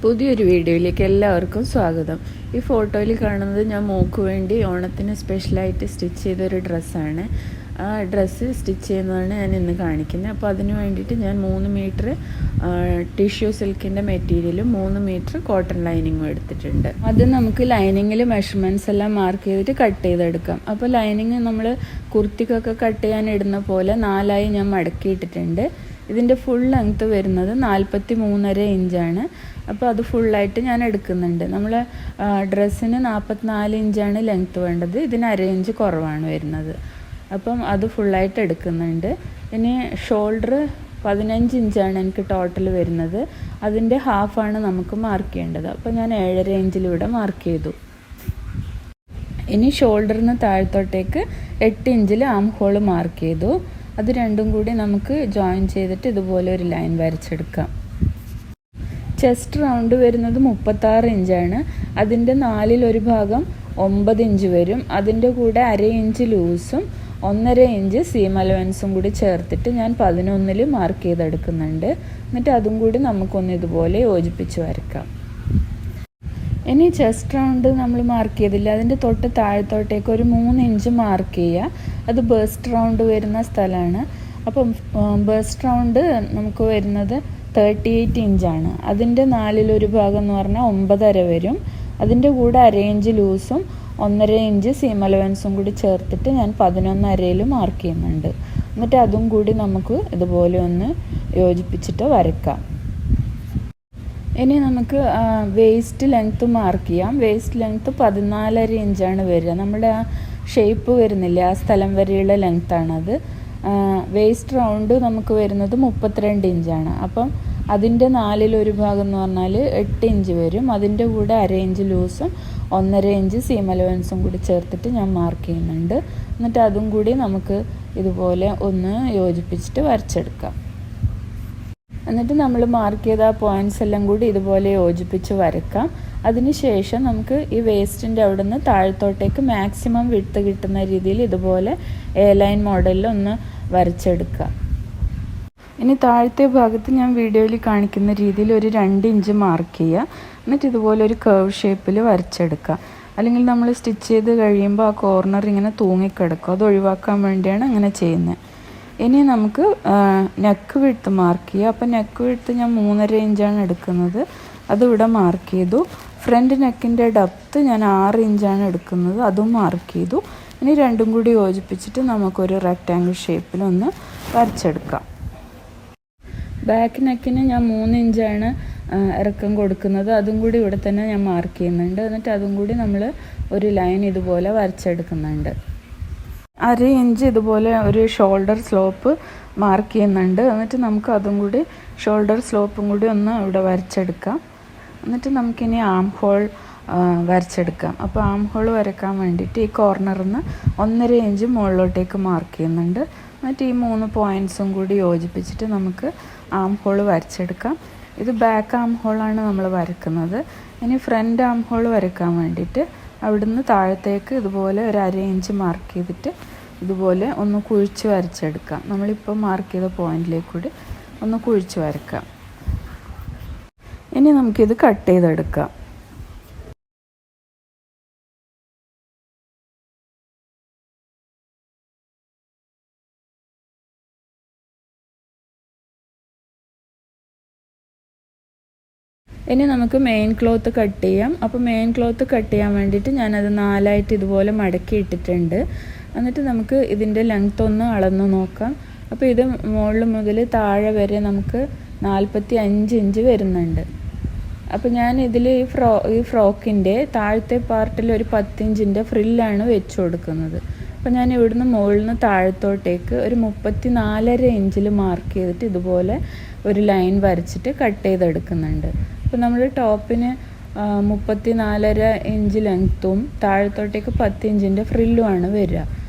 പുതിയൊരു വീഡിയോയിലേക്ക് എല്ലാവർക്കും സ്വാഗതം. ഈ ഫോട്ടോയിൽ കാണുന്നത് ഞാൻ മോൾക്ക് വേണ്ടി ഓണത്തിന് സ്പെഷ്യലായിട്ട് സ്റ്റിച്ച് ചെയ്തൊരു ഡ്രസ്സാണ്. ആ ഡ്രസ്സ് സ്റ്റിച്ച് ചെയ്യുന്നതാണ് ഞാൻ ഇന്ന് കാണിക്കുന്നത്. അപ്പോൾ അതിന് വേണ്ടിയിട്ട് ഞാൻ 3 മീറ്റർ ടിഷ്യൂ സിൽക്കിൻ്റെ മെറ്റീരിയലും 3 മീറ്റർ കോട്ടൺ ലൈനിങ്ങും എടുത്തിട്ടുണ്ട്. അത് നമുക്ക് ലൈനിങ്ങിൽ മെഷർമെൻറ്റ്സ് എല്ലാം മാർക്ക് ചെയ്തിട്ട് കട്ട് ചെയ്തെടുക്കാം. അപ്പോൾ ലൈനിങ് നമ്മൾ കുർത്തിക്കൊക്കെ കട്ട് ചെയ്യാൻ ഇടുന്ന പോലെ 4 ഞാൻ മടക്കിയിട്ടിട്ടുണ്ട്. ഇതിൻ്റെ ഫുൾ ലെങ്ത്ത് വരുന്നത് 43.5 ഇഞ്ചാണ്. അപ്പോൾ അത് ഫുള്ളായിട്ട് ഞാൻ എടുക്കുന്നുണ്ട്. നമ്മൾ ഡ്രസ്സിന് 44 ഇഞ്ചാണ് ലെങ്ത്ത് വേണ്ടത്, ഇതിന് 1/2 ഇഞ്ച് കുറവാണ് വരുന്നത്. അപ്പം അത് ഫുള്ളായിട്ട് എടുക്കുന്നുണ്ട്. ഇനി ഷോൾഡർ 15 ഇഞ്ചാണ് എനിക്ക് ടോട്ടൽ വരുന്നത്. അതിൻ്റെ ഹാഫാണ് നമുക്ക് മാർക്ക് ചെയ്യേണ്ടത്. അപ്പോൾ ഞാൻ 7.5 ഇഞ്ചിലൂടെ മാർക്ക് ചെയ്തു. ഇനി ഷോൾഡറിന് താഴത്തോട്ടേക്ക് 8 ഇഞ്ചിൽ ആം ഹോൾ മാർക്ക് ചെയ്തു. അത് രണ്ടും കൂടി നമുക്ക് ജോയിൻ ചെയ്തിട്ട് ഇതുപോലെ ഒരു ലൈൻ വരച്ചെടുക്കാം. ചെസ്റ്റ് റൗണ്ട് വരുന്നത് 36 ഇഞ്ചാണ്. അതിൻ്റെ 1/4 ഭാഗം 9 ഇഞ്ച് വരും. അതിൻ്റെ കൂടെ 1/2 ഇഞ്ച് ലൂസും 1.5 ഇഞ്ച് സീം അലവൻസും കൂടി ചേർത്തിട്ട് ഞാൻ 11 മാർക്ക് ചെയ്തെടുക്കുന്നുണ്ട്. എന്നിട്ട് അതും കൂടി നമുക്കൊന്ന് ഇതുപോലെ യോജിപ്പിച്ച് വരയ്ക്കാം. ഇനി ചെസ്റ്റ് റൗണ്ട് നമ്മൾ മാർക്ക് ചെയ്തില്ല, അതിൻ്റെ തൊട്ട് താഴത്തോട്ടേക്ക് ഒരു 3 ഇഞ്ച് മാർക്ക് ചെയ്യുക. അത് ബസ്റ്റ് റൗണ്ട് വരുന്ന സ്ഥലമാണ്. അപ്പം ബസ്റ്റ് റൗണ്ട് നമുക്ക് വരുന്നത് 38 ഇഞ്ചാണ്. അതിൻ്റെ 4/1 ഭാഗം എന്ന് പറഞ്ഞാൽ 9.5 വരും. അതിൻ്റെ കൂടെ 1/2 ഇഞ്ച് ലൂസും 1.5 ഇഞ്ച് സീം അലവൻസും കൂടി ചേർത്തിട്ട് ഞാൻ 11.5 മാർക്ക് ചെയ്യുന്നുണ്ട്. എന്നിട്ട് അതും കൂടി നമുക്ക് ഇതുപോലെ ഒന്ന് യോജിപ്പിച്ചിട്ട് വരയ്ക്കാം. ഇനി നമുക്ക് വേസ്റ്റ് ലെങ്ത്ത് മാർക്ക് ചെയ്യാം. വേസ്റ്റ് ലെങ്ത്ത് 14.5 ഇഞ്ചാണ് വരിക. നമ്മുടെ ആ ഷേപ്പ് വരുന്നില്ല, ആ സ്ഥലം വരെയുള്ള ലെങ്ത്താണത്. വേസ്റ്റ് റൗണ്ട് നമുക്ക് വരുന്നത് 32 ഇഞ്ചാണ്. അപ്പം അതിൻ്റെ 4/1 ഭാഗം എന്ന് പറഞ്ഞാൽ 8 ഇഞ്ച് വരും. അതിൻ്റെ കൂടെ 1/2 ഇഞ്ച് ലൂസും 1.5 ഇഞ്ച് സീം അലവൻസും കൂടി ചേർത്തിട്ട് ഞാൻ മാർക്ക് ചെയ്യുന്നുണ്ട്. എന്നിട്ട് അതും കൂടി നമുക്ക് ഇതുപോലെ ഒന്ന് യോജിപ്പിച്ചിട്ട് വരച്ചെടുക്കാം. എന്നിട്ട് നമ്മൾ മാർക്ക് ചെയ്ത ആ പോയിൻറ്റ്സ് എല്ലാം കൂടി ഇതുപോലെ യോജിപ്പിച്ച് വരയ്ക്കാം. അതിനുശേഷം നമുക്ക് ഈ വേസ്റ്റിൻ്റെ അവിടെ നിന്ന് താഴത്തോട്ടേക്ക് മാക്സിമം വിഡ്ത്ത് കിട്ടുന്ന രീതിയിൽ ഇതുപോലെ എ ലൈൻ മോഡലിൽ ഒന്ന് വരച്ചെടുക്കാം. ഇനി താഴത്തെ ഭാഗത്ത് ഞാൻ വീഡിയോയിൽ കാണിക്കുന്ന രീതിയിൽ ഒരു 2 ഇഞ്ച് മാർക്ക് ചെയ്യുക. എന്നിട്ട് ഇതുപോലെ ഒരു കർവ് ഷേപ്പിൽ വരച്ചെടുക്കുക. അല്ലെങ്കിൽ നമ്മൾ സ്റ്റിച്ച് ചെയ്ത് കഴിയുമ്പോൾ ആ കോർണർ ഇങ്ങനെ തൂങ്ങിക്കിടക്കും. അത് ഒഴിവാക്കാൻ വേണ്ടിയാണ് അങ്ങനെ ചെയ്യുന്നത്. ഇനി നമുക്ക് നെക്ക് വിഡ്ത്ത് മാർക്ക് ചെയ്യുക. അപ്പോൾ നെക്ക് വിഡ്ത്ത് ഞാൻ 3.5 ഇഞ്ചാണ് എടുക്കുന്നത്. അതിവിടെ മാർക്ക് ചെയ്തു. ഫ്രണ്ട് നെക്കിൻ്റെ ഡെപ്ത്ത് ഞാൻ 6 ഇഞ്ചാണ് എടുക്കുന്നത്. അതും മാർക്ക് ചെയ്തു. ഇനി രണ്ടും കൂടി യോജിപ്പിച്ചിട്ട് നമുക്കൊരു റെക്റ്റാങ്കിൾ ഷേപ്പിലൊന്ന് വരച്ചെടുക്കാം. ബാക്ക് നെക്കിന് ഞാൻ 3 ഇഞ്ചാണ് ഇറക്കം കൊടുക്കുന്നത്. അതും കൂടി ഇവിടെ തന്നെ ഞാൻ മാർക്ക് ചെയ്യുന്നുണ്ട്. എന്നിട്ട് അതും കൂടി നമ്മൾ ഒരു ലൈൻ ഇതുപോലെ വരച്ചെടുക്കുന്നുണ്ട്. 1/2 ഇഞ്ച് ഇതുപോലെ ഒരു ഷോൾഡർ സ്ലോപ്പ് മാർക്ക് ചെയ്യുന്നുണ്ട്. എന്നിട്ട് നമുക്ക് അതും കൂടി ഷോൾഡർ സ്ലോപ്പും കൂടി ഒന്ന് ഇവിടെ വരച്ചെടുക്കാം. എന്നിട്ട് നമുക്കിനി ആം ഹോൾ വരച്ചെടുക്കാം. അപ്പോൾ ആം ഹോൾ വരയ്ക്കാൻ വേണ്ടിയിട്ട് ഈ കോർണറിൽ നിന്ന് 1.5 ഇഞ്ച് മുകളിലോട്ടേക്ക് മാർക്ക് ചെയ്യുന്നുണ്ട്. എന്നിട്ട് ഈ 3 പോയിൻറ്റ്സും കൂടി യോജിപ്പിച്ചിട്ട് നമുക്ക് ആം ഹോൾ വരച്ചെടുക്കാം. ഇത് ബാക്ക് ആം ഹോളാണ് നമ്മൾ വരയ്ക്കുന്നത്. ഇനി ഫ്രണ്ട് ആം ഹോൾ വരയ്ക്കാൻ വേണ്ടിയിട്ട് അവിടുന്ന് താഴത്തേക്ക് ഇതുപോലെ ഒരു 1/2 ഇഞ്ച് മാർക്ക് ചെയ്തിട്ട് ഇതുപോലെ ഒന്ന് കുഴിച്ച് വരച്ചെടുക്കാം. നമ്മളിപ്പോൾ മാർക്ക് ചെയ്ത പോയിൻറ്റിലേക്ക് കൂടി ഒന്ന് കുഴിച്ച് വരക്കാം. ഇനി നമുക്കിത് കട്ട് ചെയ്തെടുക്കാം. ഇനി നമുക്ക് മെയിൻ ക്ലോത്ത് കട്ട് ചെയ്യാം. അപ്പോൾ മെയിൻ ക്ലോത്ത് കട്ട് ചെയ്യാൻ വേണ്ടിയിട്ട് ഞാനത് 4 ഇതുപോലെ മടക്കി ഇട്ടിട്ടുണ്ട്. എന്നിട്ട് നമുക്ക് ഇതിൻ്റെ ലെങ്ത്ത് ഒന്ന് അളന്ന് നോക്കാം. അപ്പോൾ ഇത് മുകളിൽ മുതൽ താഴെ വരെ നമുക്ക് 45 ഇഞ്ച് വരുന്നുണ്ട്. അപ്പോൾ ഞാൻ ഇതിൽ ഈ ഫ്രോക്കിൻ്റെ താഴത്തെ പാർട്ടിൽ ഒരു 10 ഇഞ്ചിൻ്റെ ഫ്രില്ലാണ് വെച്ച് കൊടുക്കുന്നത്. അപ്പോൾ ഞാൻ ഇവിടുന്ന് മുകളിൽ നിന്ന് താഴത്തോട്ടേക്ക് ഒരു 34.5 ഇഞ്ചിൽ മാർക്ക് ചെയ്തിട്ട് ഇതുപോലെ ഒരു ലൈൻ വരച്ചിട്ട് കട്ട് ചെയ്തെടുക്കുന്നുണ്ട്. അപ്പോൾ നമ്മൾ ടോപ്പിന് 34.5 ഇഞ്ച് ലെങ്ത്തും താഴത്തോട്ടേക്ക് 10 ഇഞ്ചിൻ്റെ ഫ്രില്ലുമാണ് വരിക.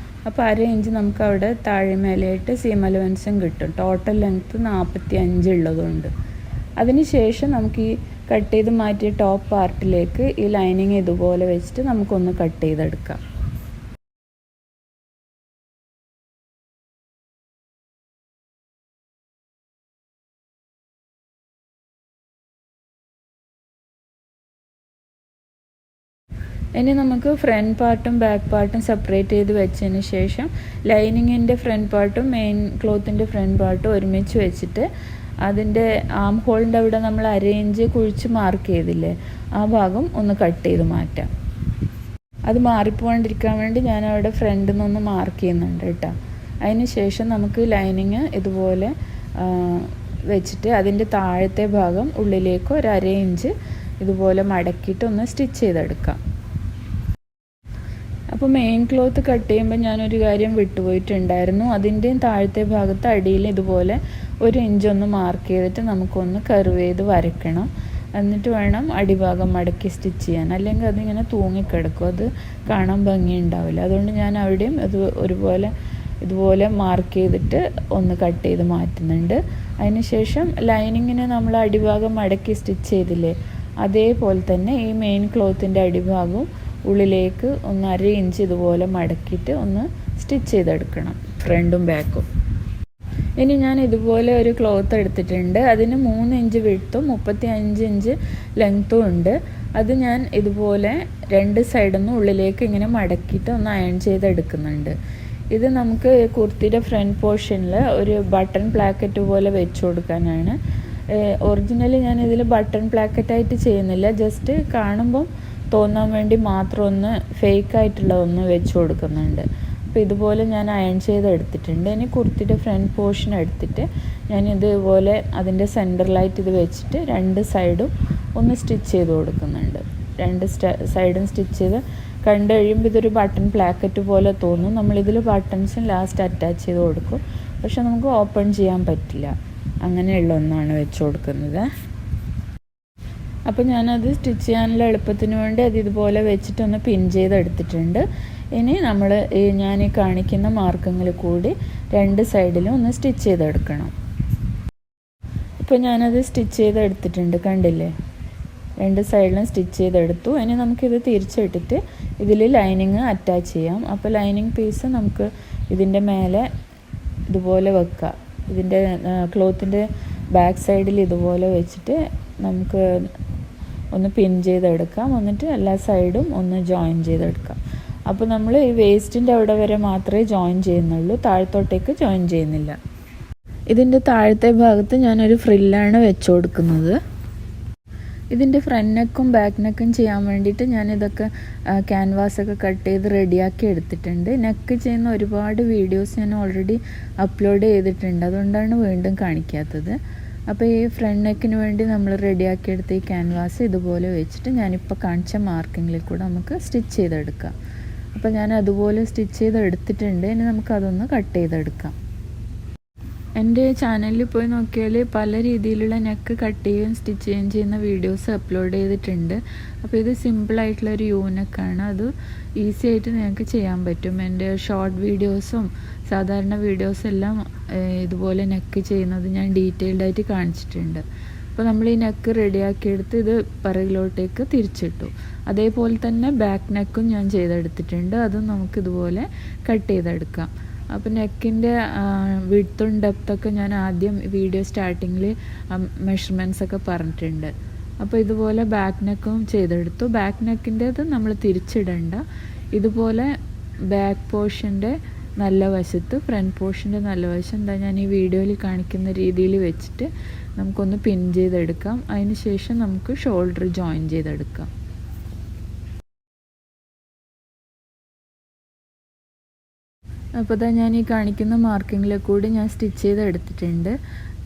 അപ്പോൾ 1/2 ഇഞ്ച് നമുക്ക് അവിടെ താഴെ മേലെയായിട്ട് സീം അലവൻസും കിട്ടും. ടോട്ടൽ ലെങ്ത്ത് 45 ഉള്ളതുകൊണ്ട്. അതിന് ശേഷം നമുക്ക് ഈ കട്ട് ചെയ്ത് മാറ്റിയ ടോപ്പ് പാർട്ടിലേക്ക് ഈ ലൈനിങ് ഇതുപോലെ വെച്ചിട്ട് നമുക്കൊന്ന് കട്ട് ചെയ്തെടുക്കാം. ഇനി നമുക്ക് ഫ്രണ്ട് പാർട്ടും ബാക്ക് പാർട്ടും സെപ്പറേറ്റ് ചെയ്ത് വെച്ചതിന് ശേഷം ലൈനിങ്ങിൻ്റെ ഫ്രണ്ട് പാർട്ടും മെയിൻ ക്ലോത്തിൻ്റെ ഫ്രണ്ട് പാർട്ടും ഒരുമിച്ച് വെച്ചിട്ട് അതിൻ്റെ ആം ഹോളിൻ്റെ അവിടെ നമ്മൾ അരയിഞ്ച് കുഴിച്ച് മാർക്ക് ചെയ്തില്ലേ, ആ ഭാഗം ഒന്ന് കട്ട് ചെയ്ത് മാറ്റാം. അത് മാറിപ്പോകാണ്ടിരിക്കാൻ വേണ്ടി ഞാൻ അവിടെ ഫ്രണ്ടിൽ നിന്നൊന്ന് മാർക്ക് ചെയ്യുന്നുണ്ട് കേട്ടോ. അതിന് ശേഷം നമുക്ക് ലൈനിങ് ഇതുപോലെ വെച്ചിട്ട് അതിൻ്റെ താഴത്തെ ഭാഗം ഉള്ളിലേക്ക് ഒരു അരയിഞ്ച് ഇതുപോലെ മടക്കിയിട്ട് ഒന്ന് സ്റ്റിച്ച് ചെയ്തെടുക്കാം. അപ്പോൾ മെയിൻ ക്ലോത്ത് കട്ട് ചെയ്യുമ്പോൾ ഞാനൊരു കാര്യം വിട്ടുപോയിട്ടുണ്ടായിരുന്നു. അതിൻ്റെയും താഴത്തെ ഭാഗത്ത് അടിയിൽ ഇതുപോലെ 1 ഇഞ്ച് ഒന്ന് മാർക്ക് ചെയ്തിട്ട് നമുക്കൊന്ന് കർവ് ചെയ്ത് വരയ്ക്കണം. എന്നിട്ട് വേണം അടിഭാഗം മടക്കി സ്റ്റിച്ച് ചെയ്യാൻ, അല്ലെങ്കിൽ അതിങ്ങനെ തൂങ്ങിക്കിടക്കും, അത് കാണാൻ ഭംഗിയുണ്ടാവില്ല. അതുകൊണ്ട് ഞാൻ അവിടെയും ഇതുപോലെ മാർക്ക് ചെയ്തിട്ട് ഒന്ന് കട്ട് ചെയ്ത് മാറ്റുന്നുണ്ട്. അതിനുശേഷം ലൈനിങ്ങിന് നമ്മൾ അടിഭാഗം മടക്കി സ്റ്റിച്ച് ചെയ്തില്ലേ, അതേപോലെ തന്നെ ഈ മെയിൻ ക്ലോത്തിൻ്റെ അടിഭാഗവും ഉള്ളിലേക്ക് ഒന്ന് 1/2 ഇഞ്ച് ഇതുപോലെ മടക്കിയിട്ട് ഒന്ന് സ്റ്റിച്ച് ചെയ്തെടുക്കണം, ഫ്രണ്ടും ബാക്കും. ഇനി ഞാൻ ഇതുപോലെ ഒരു ക്ലോത്ത് എടുത്തിട്ടുണ്ട്. അതിന് 3 ഇഞ്ച് വിഡ്ത്തും 35 ഇഞ്ച് ലെങ്ത്തും ഉണ്ട്. അത് ഞാൻ ഇതുപോലെ 2 സൈഡിൽ നിന്ന് ഉള്ളിലേക്ക് ഇങ്ങനെ മടക്കിയിട്ട് ഒന്ന് അയൺ ചെയ്തെടുക്കുന്നുണ്ട്. ഇത് നമുക്ക് കുർത്തിയുടെ ഫ്രണ്ട് പോർഷനിൽ ഒരു ബട്ടൺ പ്ലാക്കറ്റ് പോലെ വെച്ച് കൊടുക്കാനാണ്. ഒറിജിനലി ഞാൻ ഇതിൽ ബട്ടൺ പ്ലാക്കറ്റായിട്ട് ചെയ്യുന്നില്ല, ജസ്റ്റ് കാണുമ്പം തോന്നാൻ വേണ്ടി മാത്രം ഒന്ന് ഫേക്കായിട്ടുള്ള ഒന്ന് വെച്ച് കൊടുക്കുന്നുണ്ട്. അപ്പോൾ ഇതുപോലെ ഞാൻ അയൺ ചെയ്തെടുത്തിട്ടുണ്ട്. ഇനി കുർത്തിയുടെ ഫ്രണ്ട് പോർഷൻ എടുത്തിട്ട് ഞാൻ ഇതുപോലെ അതിൻ്റെ സെൻറ്ററിലായിട്ട് ഇത് വെച്ചിട്ട് 2 സൈഡും ഒന്ന് സ്റ്റിച്ച് ചെയ്ത് കൊടുക്കുന്നുണ്ട്. 2 സൈഡും സ്റ്റിച്ച് ചെയ്ത് കണ്ടു കഴിയുമ്പോൾ ഇതൊരു ബട്ടൺ പ്ലാക്കറ്റ് പോലെ തോന്നും. നമ്മളിതിൽ ബട്ടൺസും ലാസ്റ്റ് അറ്റാച്ച് ചെയ്ത് കൊടുക്കും, പക്ഷെ നമുക്ക് ഓപ്പൺ ചെയ്യാൻ പറ്റില്ല. അങ്ങനെയുള്ള ഒന്നാണ് വെച്ച് കൊടുക്കുന്നത്. അപ്പോൾ ഞാനത് സ്റ്റിച്ച് ചെയ്യാനുള്ള എളുപ്പത്തിന് വേണ്ടി അത് ഇതുപോലെ വെച്ചിട്ടൊന്ന് പിൻ ചെയ്തെടുത്തിട്ടുണ്ട്. ഇനി ഞാൻ ഈ കാണിക്കുന്ന മാർക്കങ്ങളിൽ കൂടി 2 സൈഡിലും ഒന്ന് സ്റ്റിച്ച് ചെയ്തെടുക്കണം. ഇപ്പോൾ ഞാനത് സ്റ്റിച്ച് ചെയ്തെടുത്തിട്ടുണ്ട്, കണ്ടില്ലേ, 2 സൈഡിലും സ്റ്റിച്ച് ചെയ്തെടുത്തു. ഇനി നമുക്കിത് തിരിച്ചിട്ടിട്ട് ഇതിൽ ലൈനിങ് അറ്റാച്ച് ചെയ്യാം. അപ്പോൾ ലൈനിങ് പീസ് നമുക്ക് ഇതിൻ്റെ മേലെ ഇതുപോലെ വെക്കാം. ഇതിൻ്റെ ക്ലോത്തിൻ്റെ ബാക്ക് സൈഡിൽ ഇതുപോലെ വെച്ചിട്ട് നമുക്ക് ഒന്ന് പിൻ ചെയ്തെടുക്കാം. എന്നിട്ട് എല്ലാ സൈഡും ഒന്ന് ജോയിൻ ചെയ്തെടുക്കാം. അപ്പോൾ നമ്മൾ ഈ വേസ്റ്റിൻ്റെ അവിടെ വരെ മാത്രമേ ജോയിൻ ചെയ്യുന്നുള്ളൂ, താഴത്തോട്ടേക്ക് ജോയിൻ ചെയ്യുന്നില്ല. ഇതിൻ്റെ താഴത്തെ ഭാഗത്ത് ഞാനൊരു ഫ്രില്ലാണ് വെച്ച് കൊടുക്കുന്നത്. ഇതിൻ്റെ ഫ്രണ്ട് നെക്കും ബാക്ക് നെക്കും ചെയ്യാൻ വേണ്ടിയിട്ട് ഞാനിതൊക്കെ ക്യാൻവാസൊക്കെ കട്ട് ചെയ്ത് റെഡിയാക്കി എടുത്തിട്ടുണ്ട്. നെക്ക് ചെയ്യുന്ന ഒരുപാട് വീഡിയോസ് ഞാൻ ഓൾറെഡി അപ്ലോഡ് ചെയ്തിട്ടുണ്ട്, അതുകൊണ്ടാണ് വീണ്ടും കാണിക്കാത്തത്. അപ്പോൾ ഈ ഫ്രണ്ട് നെക്കിന് വേണ്ടി നമ്മൾ റെഡിയാക്കിയെടുത്ത ഈ ക്യാൻവാസ് ഇതുപോലെ വെച്ചിട്ട് ഞാനിപ്പോൾ കാണിച്ച മാർക്കിങ്ങിൽ കൂടെ നമുക്ക് സ്റ്റിച്ച് ചെയ്തെടുക്കാം. അപ്പോൾ ഞാൻ അതുപോലെ സ്റ്റിച്ച് ചെയ്തെടുത്തിട്ടുണ്ട്. ഇനി നമുക്കതൊന്ന് കട്ട് ചെയ്തെടുക്കാം. എൻ്റെ ചാനലിൽ പോയി നോക്കിയാൽ പല രീതിയിലുള്ള നെക്ക് കട്ട് ചെയ്യുകയും സ്റ്റിച്ച് ചെയ്യുകയും ചെയ്യുന്ന വീഡിയോസ് അപ്ലോഡ് ചെയ്തിട്ടുണ്ട്. അപ്പോൾ ഇത് സിമ്പിളായിട്ടുള്ളൊരു നെക്കാണ്, അത് ഈസി ആയിട്ട് നിങ്ങൾക്ക് ചെയ്യാൻ പറ്റും. എൻ്റെ ഷോർട്ട് വീഡിയോസും സാധാരണ വീഡിയോസെല്ലാം ഇതുപോലെ നെക്ക് ചെയ്യുന്നത് ഞാൻ ഡീറ്റെയിൽഡായിട്ട് കാണിച്ചിട്ടുണ്ട്. അപ്പോൾ നമ്മൾ ഈ നെക്ക് റെഡിയാക്കിയെടുത്ത് ഇത് പിറകിലോട്ടേക്ക് തിരിച്ചിട്ടു. അതേപോലെ തന്നെ ബാക്ക് നെക്കും ഞാൻ ചെയ്തെടുത്തിട്ടുണ്ട്, അതും നമുക്കിതുപോലെ കട്ട് ചെയ്തെടുക്കാം. അപ്പോൾ നെക്കിൻ്റെ വിഡ്ത്തും ഡെപ്ത്തൊക്കെ ഞാൻ ആദ്യം വീഡിയോ സ്റ്റാർട്ടിങ്ങിൽ മെഷർമെൻറ്റ്സൊക്കെ പറഞ്ഞിട്ടുണ്ട്. അപ്പോൾ ഇതുപോലെ ബാക്ക് നെക്കും ചെയ്തെടുത്തു. ബാക്ക് നെക്കിൻ്റേത് നമ്മൾ തിരിച്ചിടണ്ട, ഇതുപോലെ ബാക്ക് പോർഷൻ്റെ നല്ല വശത്ത് ഫ്രണ്ട് പോർഷൻ്റെ നല്ല വശം എന്താ ഞാൻ ഈ വീഡിയോയിൽ കാണിക്കുന്ന രീതിയിൽ വെച്ചിട്ട് നമുക്കൊന്ന് പിൻ ചെയ്തെടുക്കാം. അതിന് ശേഷം നമുക്ക് ഷോൾഡർ ജോയിൻ ചെയ്തെടുക്കാം. അപ്പോൾ ഇതാ ഞാൻ ഈ കാണിക്കുന്ന മാർക്കിങ്ങിൽ കൂടി ഞാൻ സ്റ്റിച്ച് ചെയ്ത് എടുത്തിട്ടുണ്ട്,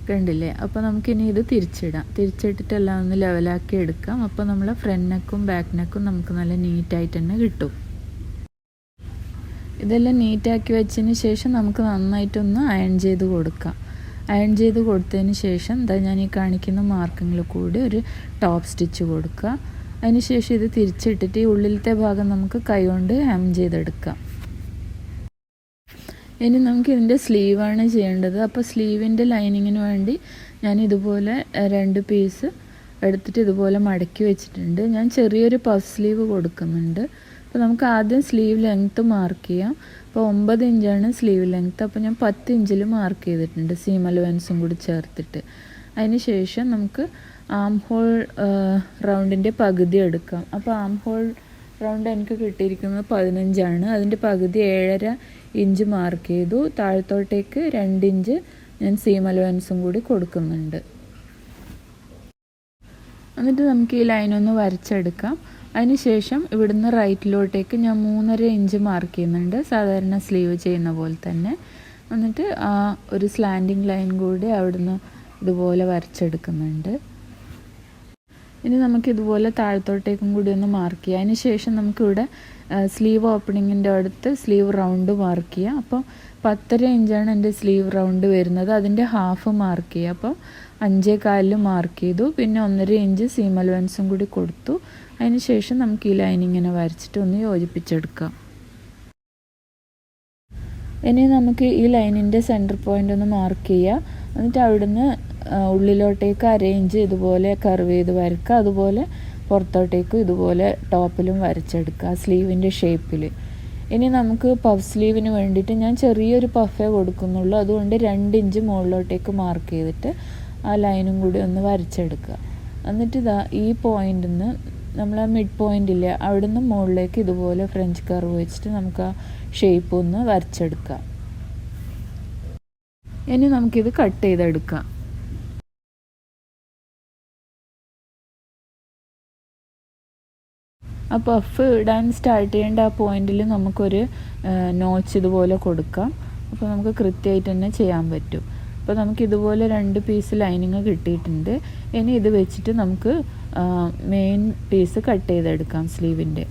കണ്ടില്ലേ. അപ്പോൾ നമുക്കിനി ഇത് തിരിച്ചിട്ടിട്ടെല്ലാം ഒന്ന് ലെവലാക്കി എടുക്കാം. അപ്പോൾ നമ്മൾ ഫ്രണ്ട് നെക്കും ബാക്ക് നെക്കും നമുക്ക് നല്ല നീറ്റായിട്ട് തന്നെ കിട്ടും. ഇതെല്ലാം നീറ്റാക്കി വെച്ചതിന് ശേഷം നമുക്ക് നന്നായിട്ടൊന്ന് അയൺ ചെയ്ത് കൊടുക്കാം. അയൺ ചെയ്ത് കൊടുത്തതിന് ശേഷം ഇതാ ഞാൻ ഈ കാണിക്കുന്ന മാർക്കിങ്ങിൽ കൂടി ഒരു ടോപ്പ് സ്റ്റിച്ച് കൊടുക്കുക. അതിന് ശേഷം ഇത് തിരിച്ചിട്ടിട്ട് ഈ ഉള്ളിലത്തെ ഭാഗം നമുക്ക് കൈകൊണ്ട് ഹെം ചെയ്തെടുക്കാം. ഇനി നമുക്ക് ഇതിൻ്റെ സ്ലീവാണ് ചെയ്യേണ്ടത്. അപ്പോൾ സ്ലീവിൻ്റെ ലൈനിങ്ങിന് വേണ്ടി ഞാൻ ഇതുപോലെ 2 പീസ് എടുത്തിട്ട് ഇതുപോലെ മടക്കി വെച്ചിട്ടുണ്ട്. ഞാൻ ചെറിയൊരു പഫ് സ്ലീവ് കൊടുക്കുന്നുണ്ട്. അപ്പോൾ നമുക്ക് ആദ്യം സ്ലീവ് ലെങ്ത്ത് മാർക്ക് ചെയ്യാം. അപ്പോൾ 9 ഇഞ്ചാണ് സ്ലീവ് ലെങ്ത്ത്. അപ്പോൾ ഞാൻ 10 ഇഞ്ചിൽ മാർക്ക് ചെയ്തിട്ടുണ്ട്, സീം അലവൻസും കൂടി ചേർത്തിട്ട്. അതിന് ശേഷം നമുക്ക് ആം ഹോൾ റൗണ്ടിൻ്റെ പകുതി എടുക്കാം. അപ്പോൾ ആം ഹോൾ റൗണ്ട് എനിക്ക് കിട്ടിയിരിക്കുന്നത് 15 അതിൻ്റെ പകുതി 7.5 ഇഞ്ച് മാർക്ക് ചെയ്തു. താഴത്തോട്ടേക്ക് 2 ഇഞ്ച് ഞാൻ സീം അലവൻസും കൂടി കൊടുക്കുന്നുണ്ട്. എന്നിട്ട് നമുക്ക് ഈ ലൈനൊന്ന് വരച്ചെടുക്കാം. അതിനുശേഷം ഇവിടുന്ന് റൈറ്റിലോട്ടേക്ക് ഞാൻ 3.5 ഇഞ്ച് മാർക്ക് ചെയ്യുന്നുണ്ട്, സാധാരണ സ്ലീവ് ചെയ്യുന്ന പോലെ തന്നെ. എന്നിട്ട് ഒരു സ്ലാൻഡിങ് ലൈൻ കൂടി അവിടുന്ന് ഇതുപോലെ വരച്ചെടുക്കുന്നുണ്ട്. ഇനി നമുക്കിതുപോലെ താഴത്തോട്ടേക്കും കൂടി ഒന്ന് മാർക്ക് ചെയ്യാം. അതിന് ശേഷം നമുക്കിവിടെ സ്ലീവ് ഓപ്പണിങ്ങിൻ്റെ അടുത്ത് സ്ലീവ് റൗണ്ട് മാർക്ക് ചെയ്യാം. അപ്പോൾ 10.5 ഇഞ്ചാണ് എൻ്റെ സ്ലീവ് റൗണ്ട് വരുന്നത്. അതിൻ്റെ ഹാഫ് മാർക്ക് ചെയ്യുക. അപ്പോൾ 5.25 മാർക്ക് ചെയ്തു. പിന്നെ 1.5 ഇഞ്ച് സീം അലവൻസും കൂടി കൊടുത്തു. അതിന് ശേഷം നമുക്ക് ഈ ലൈൻ ഇങ്ങനെ വരച്ചിട്ട് ഒന്ന് യോജിപ്പിച്ചെടുക്കാം. ഇനി നമുക്ക് ഈ ലൈനിൻ്റെ സെൻറ്റർ പോയിൻ്റ് ഒന്ന് മാർക്ക് ചെയ്യുക. എന്നിട്ട് അവിടുന്ന് ഉള്ളിലോട്ടേക്ക് 1/2 ഇഞ്ച് ഇതുപോലെ കർവ് ചെയ്ത് വരക്കുക. അതുപോലെ പുറത്തോട്ടേക്കും ഇതുപോലെ ടോപ്പിലും വരച്ചെടുക്കുക സ്ലീവിൻ്റെ ഷേപ്പിൽ. ഇനി നമുക്ക് പഫ് സ്ലീവിന് വേണ്ടിയിട്ട് ഞാൻ ചെറിയൊരു പഫേ കൊടുക്കുന്നുള്ളൂ. അതുകൊണ്ട് 2 ഇഞ്ച് മുകളിലോട്ടേക്ക് മാർക്ക് ചെയ്തിട്ട് ആ ലൈനും കൂടി ഒന്ന് വരച്ചെടുക്കുക. എന്നിട്ട് ഇതാ ഈ പോയിൻ്റിൽ നിന്ന് നമ്മൾ ആ മിഡ് പോയിൻ്റില്ലേ അവിടുന്ന് മുകളിലേക്ക് ഇതുപോലെ ഫ്രഞ്ച് കർവ് വെച്ചിട്ട് നമുക്ക് ആ ഷേപ്പ് ഒന്ന് വരച്ചെടുക്കാം. ഇനി നമുക്കിത് കട്ട് ചെയ്തെടുക്കാം. ആ പഫ് ഇടാൻ സ്റ്റാർട്ട് ചെയ്യേണ്ട ആ പോയിന്റിൽ നമുക്കൊരു നോച്ച് ഇതുപോലെ കൊടുക്കാം. അപ്പോൾ നമുക്ക് കൃത്യമായിട്ട് തന്നെ ചെയ്യാൻ പറ്റും. അപ്പോൾ നമുക്കിതുപോലെ 2 പീസ് ലൈനിങ് കിട്ടിയിട്ടുണ്ട്. ഇനി ഇത് വെച്ചിട്ട് നമുക്ക് മെയിൻ പീസ് കട്ട് ചെയ്തെടുക്കാം സ്ലീവിൻ്റെ.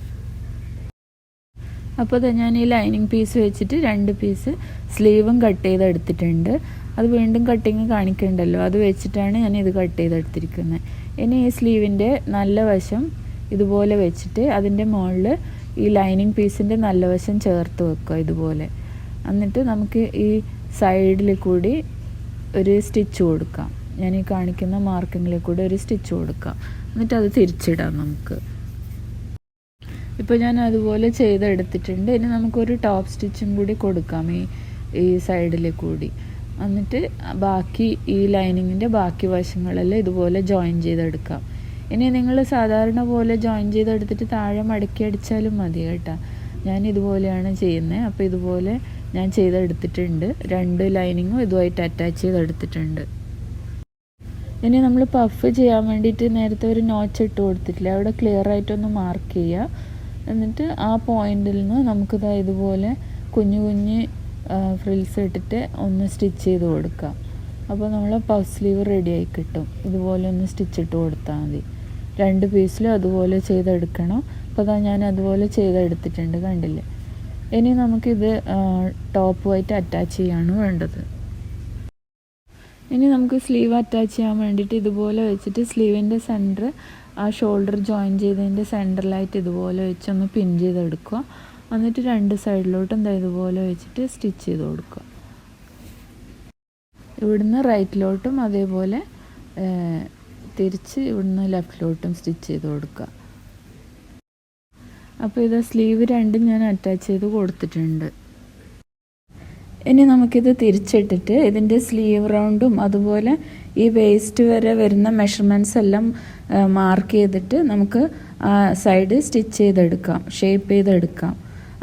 അപ്പോൾ ഞാൻ ഈ ലൈനിങ് പീസ് വെച്ചിട്ട് 2 പീസ് സ്ലീവും കട്ട് ചെയ്തെടുത്തിട്ടുണ്ട്. അത് വീണ്ടും കട്ടിങ് കാണിക്കണ്ടല്ലോ, അത് വെച്ചിട്ടാണ് ഞാൻ ഇത് കട്ട് ചെയ്തെടുത്തിരിക്കുന്നത്. ഇനി ഈ സ്ലീവിൻ്റെ നല്ല വശം ഇതുപോലെ വെച്ചിട്ട് അതിൻ്റെ മുകളിൽ ഈ ലൈനിങ് പീസിൻ്റെ നല്ല വശം ചേർത്ത് വെക്കുക ഇതുപോലെ. എന്നിട്ട് നമുക്ക് ഈ സൈഡിൽ കൂടി ഒരു സ്റ്റിച്ച് കൊടുക്കാം. ഞാൻ ഈ കാണിക്കുന്ന മാർക്കിങ്ങിൽ കൂടി ഒരു സ്റ്റിച്ച് കൊടുക്കാം. എന്നിട്ട് അത് തിരിച്ചിടാം നമുക്ക്. ഇപ്പോൾ ഞാൻ അതുപോലെ ചെയ്തെടുത്തിട്ടുണ്ട്. ഇനി നമുക്കൊരു ടോപ്പ് സ്റ്റിച്ചും കൂടി കൊടുക്കാം ഈ സൈഡിൽ കൂടി. എന്നിട്ട് ബാക്കി ഈ ലൈനിങ്ങിൻ്റെ ബാക്കി വശങ്ങളെല്ലാം ഇതുപോലെ ജോയിൻ ചെയ്തെടുക്കാം. ഇനി നിങ്ങൾ സാധാരണ പോലെ ജോയിൻ ചെയ്തെടുത്തിട്ട് താഴെ മടക്കി അടിച്ചാലും മതി കേട്ടോ. ഞാൻ ഇതുപോലെയാണ് ചെയ്യുന്നത്. അപ്പോൾ ഇതുപോലെ ഞാൻ ചെയ്തെടുത്തിട്ടുണ്ട്. 2 ലൈനിങ്ങും ഇതുമായിട്ട് അറ്റാച്ച് ചെയ്തെടുത്തിട്ടുണ്ട്. ഇനി നമ്മൾ പഫ് ചെയ്യാൻ വേണ്ടിയിട്ട് നേരത്തെ ഒരു നോച്ച് ഇട്ട് കൊടുത്തിട്ടില്ല, അവിടെ ക്ലിയർ ആയിട്ടൊന്ന് മാർക്ക് ചെയ്യുക. എന്നിട്ട് ആ പോയിന്റിൽ നിന്ന് നമുക്കിത് ഇതുപോലെ കുഞ്ഞു കുഞ്ഞ് ഫ്രിൽസ് ഇട്ടിട്ട് ഒന്ന് സ്റ്റിച്ച് ചെയ്ത് കൊടുക്കാം. അപ്പോൾ നമ്മൾ പഫ് സ്ലീവ് റെഡിയായി കിട്ടും. ഇതുപോലെ ഒന്ന് സ്റ്റിച്ച് ഇട്ട് കൊടുത്താൽ മതി. 2 പീസിലും അതുപോലെ ചെയ്തെടുക്കണം. അപ്പോൾ ഞാൻ അതുപോലെ ചെയ്തെടുത്തിട്ടുണ്ട്, കണ്ടില്ലേ. ഇനി നമുക്കിത് ടോപ്പുമായിട്ട് അറ്റാച്ച് ചെയ്യാണ് വേണ്ടത്. ഇനി നമുക്ക് സ്ലീവ് അറ്റാച്ച് ചെയ്യാൻ വേണ്ടിയിട്ട് ഇതുപോലെ വെച്ചിട്ട് സ്ലീവിൻ്റെ സെൻറ്റർ ആ ഷോൾഡർ ജോയിൻ ചെയ്തതിൻ്റെ സെൻറ്ററിലായിട്ട് ഇതുപോലെ വെച്ചൊന്ന് പിൻ ചെയ്തെടുക്കുക. എന്നിട്ട് 2 സൈഡിലോട്ടും ഇതുപോലെ വെച്ചിട്ട് സ്റ്റിച്ച് ചെയ്ത് കൊടുക്കുക. ഇവിടുന്ന് റൈറ്റിലോട്ടും അതേപോലെ തിരിച്ച് ഇവിടുന്ന് ലെഫ്റ്റിലോട്ടും സ്റ്റിച്ച് ചെയ്ത് കൊടുക്കുക. അപ്പോൾ ഇത് സ്ലീവ് 2 ഞാൻ അറ്റാച്ച് ചെയ്ത് കൊടുത്തിട്ടുണ്ട്. ഇനി നമുക്കിത് തിരിച്ചിട്ടിട്ട് ഇതിൻ്റെ സ്ലീവ് റൗണ്ടും അതുപോലെ ഈ വേസ്റ്റ് വരെ വരുന്ന മെഷർമെൻറ്റ്സ് എല്ലാം മാർക്ക് ചെയ്തിട്ട് നമുക്ക് സൈഡ് സ്റ്റിച്ച് ചെയ്തെടുക്കാം, ഷേപ്പ് ചെയ്തെടുക്കാം.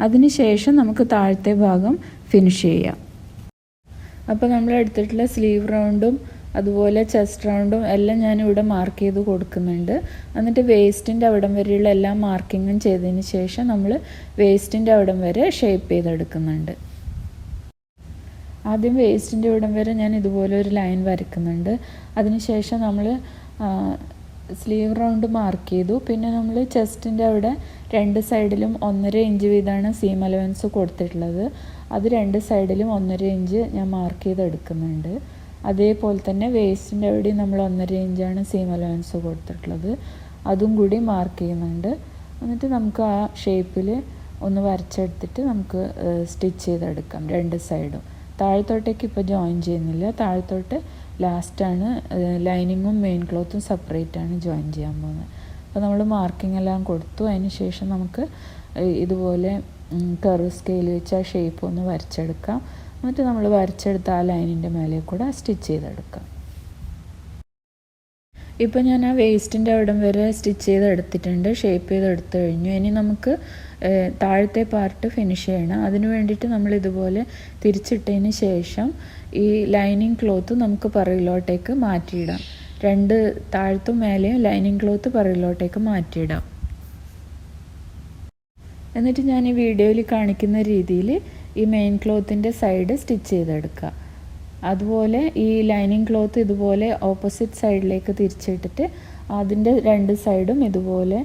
അതിന് ശേഷം നമുക്ക് താഴത്തെ ഭാഗം ഫിനിഷ് ചെയ്യാം. അപ്പോൾ നമ്മൾ എടുത്തിട്ടുള്ള സ്ലീവ് റൗണ്ടും അതുപോലെ ചെസ്റ്റ് റൗണ്ടും എല്ലാം ഞാനിവിടെ മാർക്ക് ചെയ്ത് കൊടുക്കുന്നുണ്ട്. എന്നിട്ട് വേസ്റ്റിൻ്റെ അവിടം വരെയുള്ള എല്ലാ മാർക്കിങ്ങും ചെയ്തതിന് ശേഷം നമ്മൾ വേസ്റ്റിൻ്റെ അവിടം വരെ ഷേപ്പ് ചെയ്തെടുക്കുന്നുണ്ട്. ആദ്യം വേസ്റ്റിൻ്റെ ഇവിടം വരെ ഞാൻ ഇതുപോലെ ഒരു ലൈൻ വരയ്ക്കുന്നുണ്ട്. അതിനുശേഷം നമ്മൾ സ്ലീവ് റൗണ്ട് മാർക്ക് ചെയ്തു. പിന്നെ നമ്മൾ ചെസ്റ്റിൻ്റെ അവിടെ 2 സൈഡിലും 1.5 ഇഞ്ച് വീതമാണ് സീം അലവൻസ് കൊടുത്തിട്ടുള്ളത്. അത് 2 സൈഡിലും 1.5 ഇഞ്ച് ഞാൻ മാർക്ക് ചെയ്തെടുക്കുന്നുണ്ട്. അതേപോലെ തന്നെ വേസ്റ്റിൻ്റെ അവിടെയും നമ്മൾ 1.5 ഇഞ്ചാണ് സീം അലവൻസ് കൊടുത്തിട്ടുള്ളത്, അതും കൂടി മാർക്ക് ചെയ്യുന്നുണ്ട്. എന്നിട്ട് നമുക്ക് ആ ഷേപ്പിൽ ഒന്ന് വരച്ചെടുത്തിട്ട് നമുക്ക് സ്റ്റിച്ച് ചെയ്തെടുക്കാം 2 സൈഡും. താഴത്തോട്ടേക്ക് ഇപ്പോൾ ജോയിൻ ചെയ്യുന്നില്ല, താഴത്തോട്ട് ലാസ്റ്റാണ് ലൈനിങ്ങും മെയിൻ ക്ലോത്തും സെപ്പറേറ്റാണ് ജോയിൻ ചെയ്യാൻ പോകുന്നത്. അപ്പോൾ നമ്മൾ മാർക്കിംഗ് എല്ലാം കൊടുത്തു. അതിന് ശേഷം നമുക്ക് ഇതുപോലെ കർവ് സ്കെയിൽ വെച്ച് ആ ഷേപ്പ് ഒന്ന് വരച്ചെടുക്കാം. എന്നിട്ട് നമ്മൾ വരച്ചെടുത്ത ആ ലൈനിൻ്റെ മേലെ കൂടെ സ്റ്റിച്ച് ചെയ്തെടുക്കാം. ഇപ്പോൾ ഞാൻ ആ വേസ്റ്റിൻ്റെ അവിടം വരെ സ്റ്റിച്ച് ചെയ്തെടുത്തിട്ടുണ്ട്, ഷേപ്പ് ചെയ്തെടുത്തു കഴിഞ്ഞു. ഇനി നമുക്ക് താഴത്തെ പാർട്ട് ഫിനിഷ് ചെയ്യണം. അതിന് വേണ്ടിയിട്ട് നമ്മൾ ഇതുപോലെ തിരിച്ചിട്ടതിന് ശേഷം ഈ ലൈനിങ് ക്ലോത്ത് നമുക്ക് പുറകിലോട്ടേക്ക് മാറ്റിയിടാം. രണ്ട് താഴത്തും മേലെയും ലൈനിങ് ക്ലോത്ത് പുറകിലോട്ടേക്ക് മാറ്റിയിടാം. എന്നിട്ട് ഞാൻ ഈ വീഡിയോയിൽ കാണിക്കുന്ന രീതിയിൽ ഈ മെയിൻ ക്ലോത്തിൻ്റെ സൈഡ് സ്റ്റിച്ച് ചെയ്തെടുക്കുക. അതുപോലെ ഈ ലൈനിങ് ക്ലോത്ത് ഇതുപോലെ ഓപ്പോസിറ്റ് സൈഡിലേക്ക് തിരിച്ചിട്ടിട്ട് അതിൻ്റെ രണ്ട് സൈഡും ഇതുപോലെ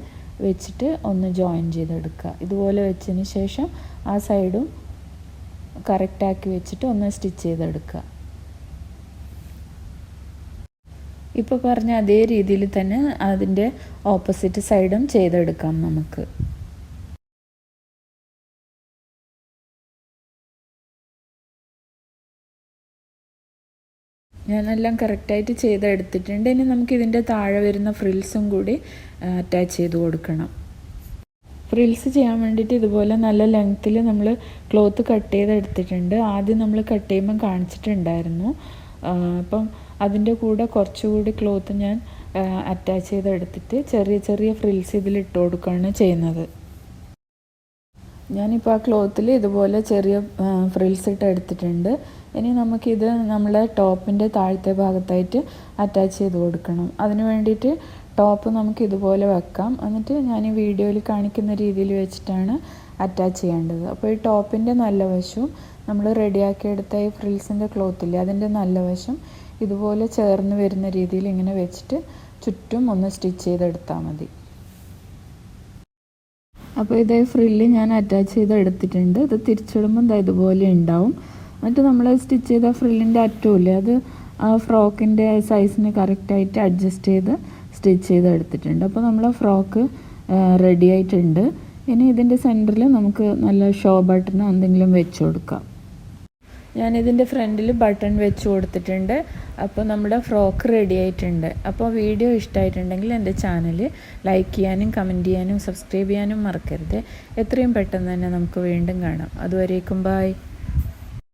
വെച്ചിട്ട് ഒന്ന് ജോയിൻ ചെയ്തെടുക്കുക. ഇതുപോലെ വെച്ചതിന് ശേഷം ആ സൈഡും കറക്റ്റാക്കി വെച്ചിട്ട് ഒന്ന് സ്റ്റിച്ച് ചെയ്തെടുക്കുക. ഇപ്പോൾ പറഞ്ഞ അതേ രീതിയിൽ തന്നെ അതിൻ്റെ ഓപ്പോസിറ്റ് സൈഡും ചെയ്തെടുക്കാം നമുക്ക്. ഞാനെല്ലാം കറക്റ്റായിട്ട് ചെയ്തെടുത്തിട്ടുണ്ട്. ഇനി നമുക്കിതിൻ്റെ താഴെ വരുന്ന ഫ്രിൽസും കൂടി അറ്റാച്ച് ചെയ്ത് കൊടുക്കണം. ഫ്രിൽസ് ചെയ്യാൻ വേണ്ടിയിട്ട് ഇതുപോലെ നല്ല ലെങ്ത്തിൽ നമ്മൾ ക്ലോത്ത് കട്ട് ചെയ്തെടുത്തിട്ടുണ്ട്. ആദ്യം നമ്മൾ കട്ട് ചെയ്യുമ്പം കാണിച്ചിട്ടുണ്ടായിരുന്നു. അപ്പം അതിൻ്റെ കൂടെ കുറച്ചുകൂടി ക്ലോത്ത് ഞാൻ അറ്റാച്ച് ചെയ്തെടുത്തിട്ട് ചെറിയ ചെറിയ ഫ്രിൽസ് ഇതിലിട്ട് കൊടുക്കുകയാണ് ചെയ്യുന്നത്. ഞാനിപ്പോൾ ആ ക്ലോത്തിൽ ഇതുപോലെ ചെറിയ ഫ്രിൽസ് ഇട്ട് എടുത്തിട്ടുണ്ട്. ഇനി നമുക്കിത് നമ്മളെ ടോപ്പിൻ്റെ താഴത്തെ ഭാഗത്തായിട്ട് അറ്റാച്ച് ചെയ്ത് കൊടുക്കണം. അതിന് വേണ്ടിയിട്ട് ടോപ്പ് നമുക്ക് ഇതുപോലെ വെക്കാം. എന്നിട്ട് ഞാൻ ഈ വീഡിയോയിൽ കാണിക്കുന്ന രീതിയിൽ വെച്ചിട്ടാണ് അറ്റാച്ച് ചെയ്യേണ്ടത്. അപ്പോൾ ഈ ടോപ്പിൻ്റെ നല്ല വശവും നമ്മൾ റെഡിയാക്കി എടുത്ത ഈ ഫ്രിൽസിൻ്റെ ക്ലോത്തില്ലേ അതിൻ്റെ നല്ല വശം ഇതുപോലെ ചേർന്ന് വരുന്ന രീതിയിൽ ഇങ്ങനെ വെച്ചിട്ട് ചുറ്റും ഒന്ന് സ്റ്റിച്ച് ചെയ്തെടുത്താൽ മതി. അപ്പോൾ ഇതേ ഫ്രില്ല് ഞാൻ അറ്റാച്ച് ചെയ്ത് എടുത്തിട്ടുണ്ട്. ഇത് തിരിച്ചിടുമ്പോൾ ഇതുപോലെ ഉണ്ടാവും. എന്നിട്ട് നമ്മൾ സ്റ്റിച്ച് ചെയ്ത ഫ്രില്ലിൻ്റെ അറ്റമില്ലേ അത് ആ ഫ്രോക്കിൻ്റെ സൈസിന് കറക്റ്റായിട്ട് അഡ്ജസ്റ്റ് ചെയ്ത് സ്റ്റിച്ച് ചെയ്ത് എടുത്തിട്ടുണ്ട്. അപ്പോൾ നമ്മളെ ഫ്രോക്ക് റെഡി ആയിട്ടുണ്ട്. ഇനി ഇതിൻ്റെ സെൻറ്ററിൽ നമുക്ക് നല്ല ഷോ ബട്ടണോ എന്തെങ്കിലും വെച്ച് കൊടുക്കാം. ഞാനിതിൻ്റെ ഫ്രണ്ടിൽ ബട്ടൺ വെച്ച് കൊടുത്തിട്ടുണ്ട്. അപ്പോൾ നമ്മുടെ ഫ്രോക്ക് റെഡി ആയിട്ടുണ്ട്. അപ്പോൾ വീഡിയോ ഇഷ്ടമായിട്ടുണ്ടെങ്കിൽ എൻ്റെ ചാനൽ ലൈക്ക് ചെയ്യാനും കമൻറ്റ് ചെയ്യാനും സബ്സ്ക്രൈബ് ചെയ്യാനും മറക്കരുത്. എത്രയും പെട്ടെന്ന് തന്നെ നമുക്ക് വീണ്ടും കാണാം. അതുവരേക്കും ബൈ.